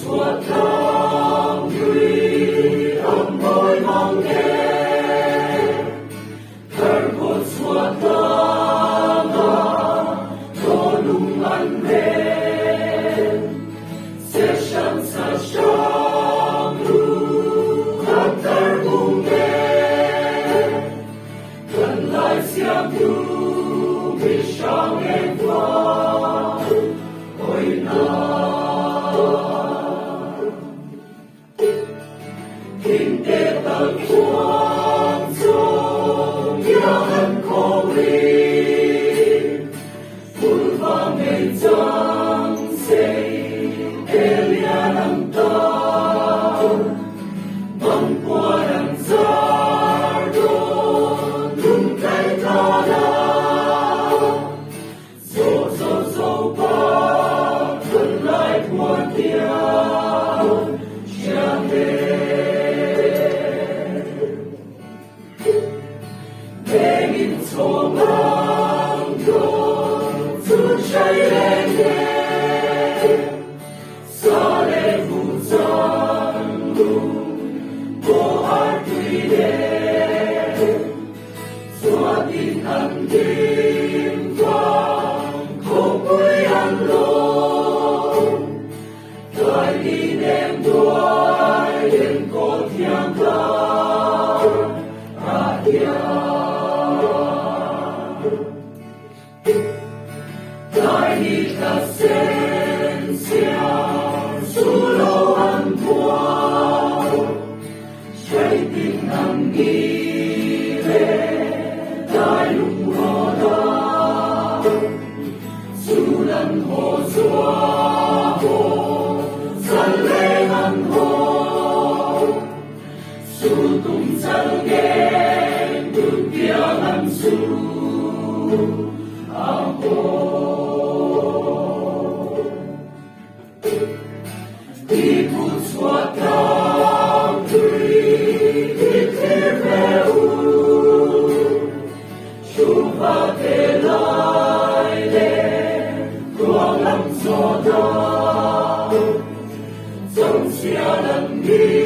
Chhuahtlang hlui âm môi mong nghe thở một Chhuahtlang thô lung ăn lên sẽ sẵn sàng sáng lu khắp thở cùng nghe gần lại xiang thu vì sáng em qua ôi na kinh tế tận quang trung nhà hân khổ ly phun vang ngày trăng xây elia nằm ta băng qua đằng xa đồn đúng cái ta đã dỗ ba thân lại muôn tiếng chẳng hề Hanging so long gone to Chhuahtlang, Sale Zaipawl, Bo Har Tui De, Xóa tin ăn kim quang, không quên ăn lông, Đại đi đem đuôi đến cổ thiang ca, Đại đi ta sen xiang su lâu ăn qua trái tim nằm nghi về đại lùng hồ đa su lần hồ xóa hồ dần lên ăn hồ su tung chân nghe đường kia ăn su Đi phút Chhuahtlang hlui đi về u chúng ta thể lại lên quang lắm gió ta dòng xe lần đi